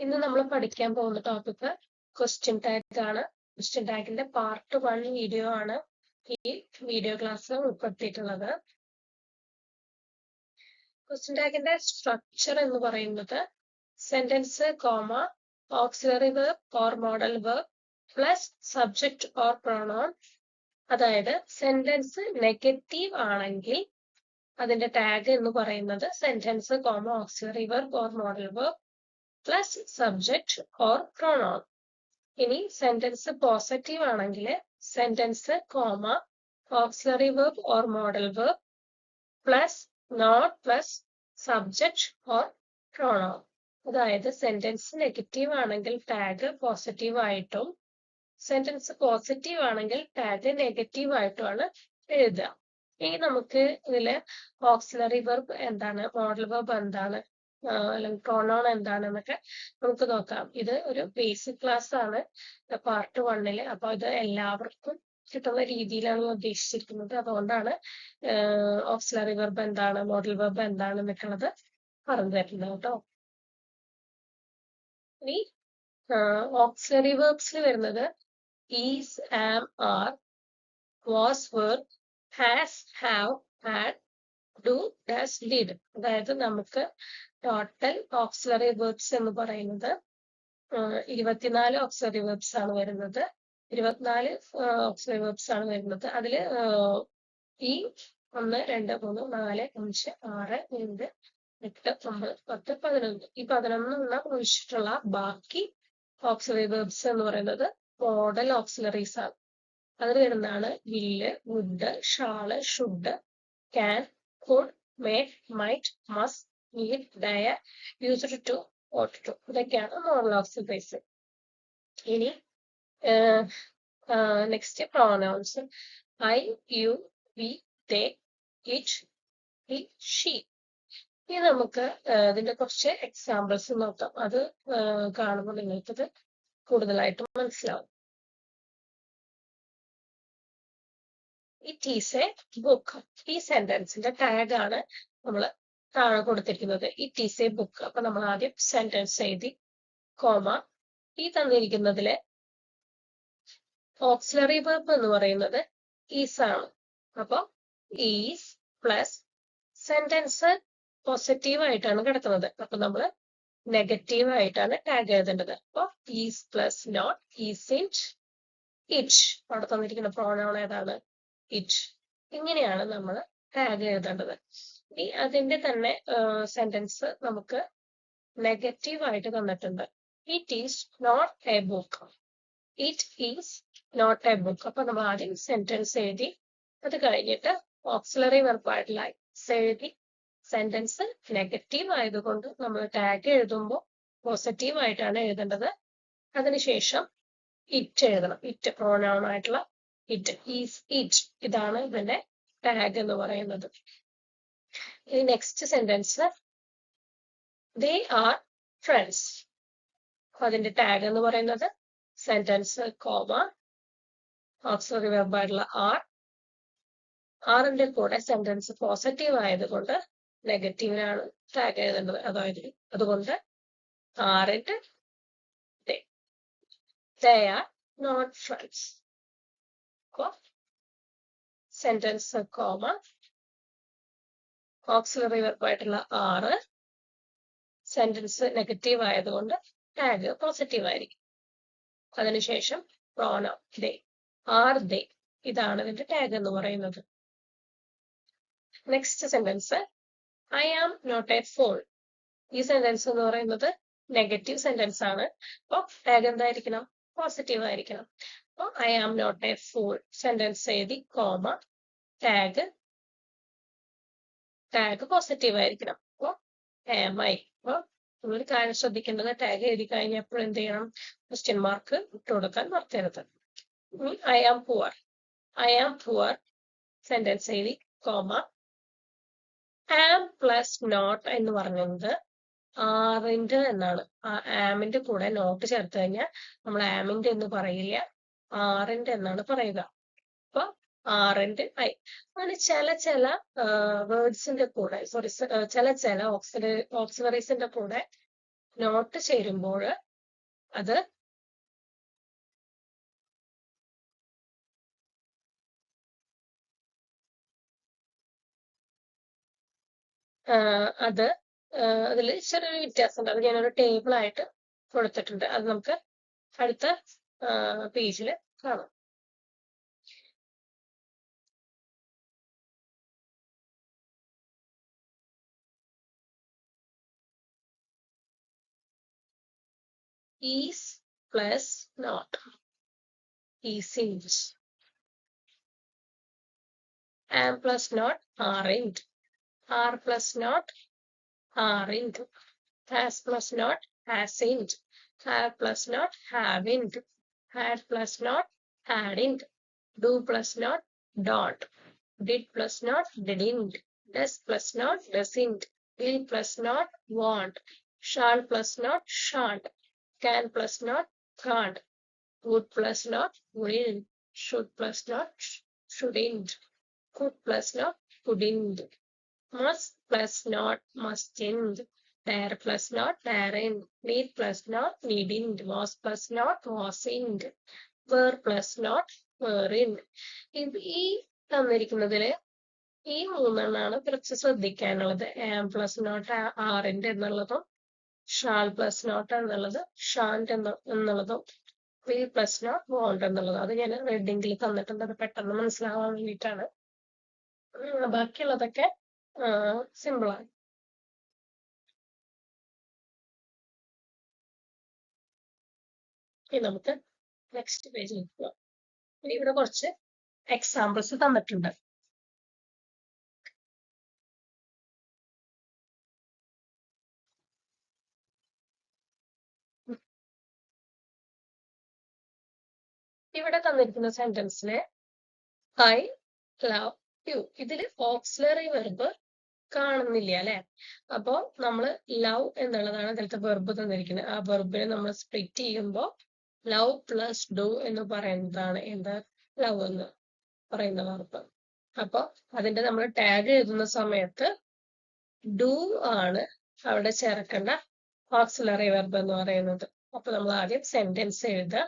ഇന്ന് നമ്മൾ പഠിക്കാൻ പോകുന്ന ടോപ്പിക് ക്വസ്റ്റ്യൻ ടാഗ് ആണ്. ക്വസ്റ്റ്യൻ ടാഗിന്റെ പാർട്ട് 1 വീഡിയോ ആണ് ഈ വീഡിയോ ക്ലാസ് ഉൾപ്പെടുത്തിയിട്ടുള്ളത്. ക്വസ്റ്റ്യൻ ടാഗിന്റെ സ്ട്രക്ചർ എന്ന് പറയുന്നത് sentence, comma, auxiliary verb or modal verb plus subject or pronoun. അതായത് സെന്റൻസ് നെഗറ്റീവ് ആണെങ്കിൽ അതിന്റെ ടാഗ് എന്ന് പറയുന്നത് sentence, comma, auxiliary verb or modal verb plus subject or pronoun. ഇനി സെന്റൻസ് പോസിറ്റീവ് ആണെങ്കിൽ sentence, comma, auxiliary verb or modal verb plus not plus subject or pronoun. അതായത് sentence negative ആണെങ്കിൽ tag positive ആയിട്ടും sentence positive ആണെങ്കിൽ tag negative ആയിട്ടുമാണ് എഴുതുക. ഇനി നമുക്ക് ഇതില് ഓക്സിലറി വെർബ് എന്താണ്, മോഡൽ വെർബ് എന്താണ്, അല്ലെങ്കിൽ പ്രൊനൗൺ എന്താണെന്നൊക്കെ നമുക്ക് നോക്കാം. ഇത് ഒരു ബേസിക് ക്ലാസ് ആണ് പാർട്ട് 1. അപ്പൊ ഇത് എല്ലാവർക്കും കിട്ടുന്ന രീതിയിലാണ് ഉദ്ദേശിച്ചിരിക്കുന്നത്. അതുകൊണ്ടാണ് ഓക്സിലറി വെർബ് എന്താണ്, മോഡൽ വെർബ് എന്താണ് എന്നൊക്കെയുള്ളത് പറഞ്ഞു തരുന്നത് കേട്ടോ. ഇനി ഓക്സിലറി വെർബ്സിൽ വരുന്നത് is, am, are, was, were, has, have, had, do, does, did. അതായത് നമുക്ക് ടോട്ടൽ ഓക്സിലറി വെർബ്സ് എന്ന് പറയുന്നത് 24 ഓക്സിലറി വെർബ്സ് ആണ് വരുന്നത്. 24 ഓക്സിലറി വെർബ്സ് ആണ് വരുന്നത്. അതില് ഈ 1, 2, 3, 4, 5, 6, 7, 8, 9, 10, 11 ഈ 11 ഒഴിച്ചിട്ടുള്ള ബാക്കി ഓക്സിലറി വെർബ്സ് എന്ന് പറയുന്നത് മോഡൽ ഓക്സിലറീസ് ആണ്. അതിൽ വരുന്നതാണ് will, would, shall, should, can, could, may, might, must, need, dare, used to, ought to. ഇതൊക്കെയാണ് മോഡൽ ഓക്സിലറീസ്. ഇനി next pronouns. I, you, we, they, it, he, she. ഇനി നമുക്ക് ഇതിന്റെ കുറച്ച് എക്സാമ്പിൾസ് നോക്കാം. അത് കാണുമ്പോൾ നിങ്ങൾക്കത് കൂടുതലായിട്ടും മനസ്സിലാവും. It is A book. ഈ സെന്റൻസിന്റെ ടാഗ് ആണ് നമ്മൾ താഴെ കൊടുത്തിരിക്കുന്നത്. It is A book. അപ്പൊ നമ്മൾ ആദ്യം സെന്റൻസ് എഴുതി, കോമ. ഈ തന്നിരിക്കുന്നതിലെ ഓക്സിലറി വെർബ് എന്ന് പറയുന്നത് ഈസ് ആണ്. അപ്പൊ ഈസ് പ്ലസ് സെന്റൻസ് പോസിറ്റീവ് ആയിട്ടാണ് കിടക്കുന്നത്. അപ്പൊ നമ്മൾ നെഗറ്റീവ് ആയിട്ടാണ് ടാഗ് എഴുതേണ്ടത്. അപ്പൊ is plus not, is it, it. അവിടെ തന്നിരിക്കുന്ന പ്രോനൗൺ ഏതാണ്? ഇറ്റ്. ഇങ്ങനെയാണ് നമ്മൾ ടാഗ് എഴുതേണ്ടത്. ഇനി അതിന്റെ തന്നെ സെന്റൻസ് നമുക്ക് നെഗറ്റീവ് ആയിട്ട് തന്നിട്ടുണ്ട്. It is not a book. It is not a book. അപ്പൊ നമ്മൾ ആദ്യം സെന്റൻസ് എഴുതി, അത് കഴിഞ്ഞിട്ട് ഓക്സിലറി വെർബായിട്ടുള്ള എഴുതി. സെന്റൻസ് നെഗറ്റീവ് ആയതുകൊണ്ട് നമ്മൾ ടാഗ് എഴുതുമ്പോൾ പോസിറ്റീവ് ആയിട്ടാണ് എഴുതേണ്ടത്. അതിനുശേഷം ഇറ്റ് എഴുതണം. ഇറ്റ് പ്രോനൗൺ ആയിട്ടുള്ള ഇറ്റ്, ഈസ്, ഇറ്റ്. ഇതാണ് ഇതിന്റെ ടാഗ് എന്ന് പറയുന്നത്. ഇനി next sentence, they are friends. അതിന്റെ ടാഗ് എന്ന് പറയുന്നത് സെന്റൻസ്, കോമ, ഓക്സിലറി വെർബായിട്ടുള്ള ആർ. ആറിന്റെ കൂടെ സെന്റൻസ് പോസിറ്റീവ് ആയതുകൊണ്ട് നെഗറ്റീവിനാണ് ടാഗ് എഴുതേണ്ടത്. അതായത് അതുകൊണ്ട് ആറിന്റെ they are not friends. Sentence, comma, auxiliary വെർബായിട്ടുള്ള ആറ്, സെന്റൻസ് നെഗറ്റീവ് ആയതുകൊണ്ട് ടാഗ് പോസിറ്റീവ് ആയിരിക്കും. അതിനുശേഷം പ്രോനൗൺ ദേ, ആർ ദേ. ഇതാണ് ഇതിന്റെ ടാഗ് എന്ന് പറയുന്നത്. Next sentence, I am not a fool. ഈ സെന്റൻസ് എന്ന് പറയുന്നത് നെഗറ്റീവ് സെന്റൻസ് ആണ്. അപ്പൊ ടാഗ് എന്തായിരിക്കണം? പോസിറ്റീവ് ആയിരിക്കണം. അപ്പൊ I am not a fool. Sentence എഴുതി, കോമ, ടാഗ് പോസിറ്റീവ് ആയിരിക്കണം. അപ്പൊ am I. അപ്പൊ നമ്മളൊരു കാര്യം ശ്രദ്ധിക്കേണ്ടത്, ടാഗ് എഴുതി കഴിഞ്ഞാൽ എപ്പോഴും എന്ത് ചെയ്യണം? ക്വസ്റ്റ്യൻ മാർക്ക് ഇട്ട് കൊടുക്കാൻ മറക്കരുത്. I am poor. I am poor. Sentence എഴുതി, കോമ, ആം പ്ലസ് നോട്ട് എന്ന് പറയുന്നത് ആറിന്റെ എന്നാണ്. ആമിന്റെ കൂടെ നോട്ട് ചേർത്ത് കഴിഞ്ഞാൽ നമ്മൾ ആമിന്റെ എന്ന് പറയില്ല, ആറിന്റെ എന്നാണ് പറയുക. അപ്പൊ ആറിന്റെ ഐ. അങ്ങനെ ചില വേർഡ്സിന്റെ കൂടെ ചില ഓക്സിലറീസിന്റെ കൂടെ നോട്ട് ചേരുമ്പോൾ അത് അതിൽ ചെറിയൊരു വ്യത്യാസമുണ്ട്. അത് ഞാനൊരു ടേബിൾ ആയിട്ട് കൊടുത്തിട്ടുണ്ട്. അത് നമുക്ക് അടുത്ത പേജിൽ കാണാം. Is plus not. Isn't. Am plus not aren't. Are plus not aren't. Has plus not hasn't. Have plus not haven't. Had plus not hadn't. Do plus not don't. Did plus not didn't. Does plus not doesn't. Will plus not won't. Shall plus not shan't. Can plus not can't. Would plus not wouldn't. Should plus not shouldn't. Could plus not couldn't. Must plus not mustn't. Dare plus not daren't. Need plus not needn't. Was plus not wasn't. Were plus not weren't. ഈ തന്നിരിക്കുന്നതില് ഈ മൂന്നെണ്ണാണ് കുറച്ച് ശ്രദ്ധിക്കാനുള്ളത്. ആം plus not ആറിന്റെ എന്നുള്ളതും shall plus not എന്നുള്ളത് ഷാൻഡ് എന്നുള്ളതും will plus not want എന്നുള്ളതും. അത് ഞാൻ റെഡിങ്ങിൽ തന്നിട്ടുണ്ട്. അത് പെട്ടെന്ന് മനസ്സിലാവാൻ വേണ്ടിയിട്ടാണ്. ബാക്കിയുള്ളതൊക്കെ സിമ്പിളാണ്. ഇനി നമുക്ക് നെക്സ്റ്റ് പേജിൽ പോവാം. ഇനി ഇവിടെ കുറച്ച് എക്സാമ്പിൾസ് തന്നിട്ടുണ്ട്. ഇവിടെ തന്നിരിക്കുന്ന സെന്റൻസിലെ ഐ ലവ് യു, ഇതില് ഓക്സിലറി വെർബ് കാണുന്നില്ല അല്ലെ. അപ്പോ നമ്മള് ലവ് എന്നുള്ളതാണ് ഇതിലത്തെ വെർബ് തന്നിരിക്കുന്നത്. ആ വെർബിനെ നമ്മൾ സ്പ്ലിറ്റ് ചെയ്യുമ്പോൾ ലവ് പ്ലസ് ഡു എന്ന് പറയുന്നതാണ് എന്താ ലവ് എന്ന് പറയുന്ന വെർബ്. അപ്പൊ അതിന്റെ നമ്മൾ ടാഗ് എഴുതുന്ന സമയത്ത് ഡു ആണ് അവിടെ ചേർക്കേണ്ട ഓക്സിലറി വെർബ് എന്ന് പറയുന്നത്. അപ്പൊ നമ്മൾ ആദ്യം സെന്റൻസ് എഴുതുക.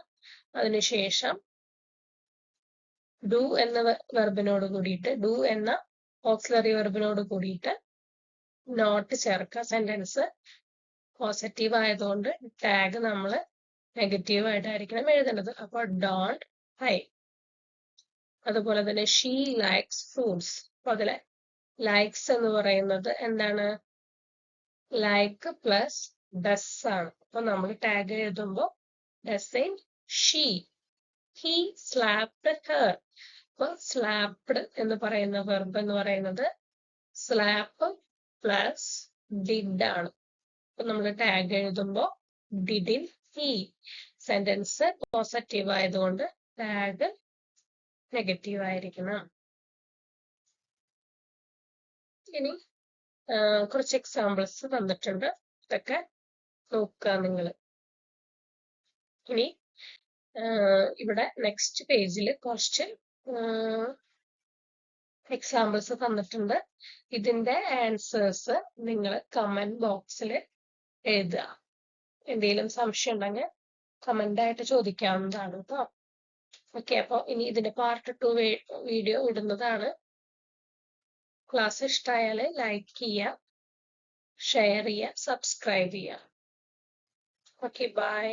അതിനുശേഷം ഡു എന്ന വെർബിനോട് കൂടിയിട്ട് ഡു എന്ന ഓക്സിലറി വെർബിനോട് കൂടിയിട്ട് നോട്ട് ചേർക്കുക. സെന്റൻസ് പോസിറ്റീവ് ആയതുകൊണ്ട് ടാഗ് നമ്മൾ നെഗറ്റീവ് ആയിട്ടായിരിക്കണം എഴുതേണ്ടത്. അപ്പൊ ഡോണ്ട് ഹൈ. അതുപോലെ തന്നെ ഷീ ലൈക്സ് ഫ്രൂട്ട്സ്. അപ്പൊ അതിലെ ലൈക്സ് എന്ന് പറയുന്നത് എന്താണ്? ലൈക്ക് പ്ലസ് ഡസ് ആണ്. അപ്പൊ നമ്മൾ ടാഗ് എഴുതുമ്പോൾ does in she. He slapped her. അപ്പൊ സ്ലാപ്ഡ് എന്ന് പറയുന്ന വെർബ് എന്ന് പറയുന്നത് സ്ലാപ്പ് പ്ലസ് ഡിഡ് ആണ്. അപ്പൊ നമ്മൾ ടാഗ് എഴുതുമ്പോൾ ഡിഡിൻ ഹി. സെന്റൻസ് പോസിറ്റീവ് ആയതുകൊണ്ട് ടാഗ് നെഗറ്റീവ് ആയിരിക്കണം. ഇനി കുറച്ച് എക്സാമ്പിൾസ് തന്നിട്ടുണ്ട്. ഇതൊക്കെ നോക്കുക നിങ്ങൾ. ഇനി ഇവിടെ നെക്സ്റ്റ് പേജിൽ കുറച്ച് എക്സാമ്പിൾസ് തന്നിട്ടുണ്ട്. ഇതിന്റെ ആൻസേഴ്സ് നിങ്ങൾ കമന്റ് ബോക്സിൽ എഴുതുക. എന്തെങ്കിലും സംശയം ഉണ്ടെങ്കിൽ കമന്റ് ആയിട്ട് ചോദിക്കാവുന്നതാണ് കേട്ടോ. ഓക്കെ, അപ്പൊ ഇനി ഇതിന്റെ പാർട്ട് 2 വീഡിയോ ഇടുന്നതാണ്. ക്ലാസ് ഇഷ്ടമായാൽ ലൈക്ക് ചെയ്യുക, ഷെയർ ചെയ്യുക, സബ്സ്ക്രൈബ് ചെയ്യുക. Okay, by.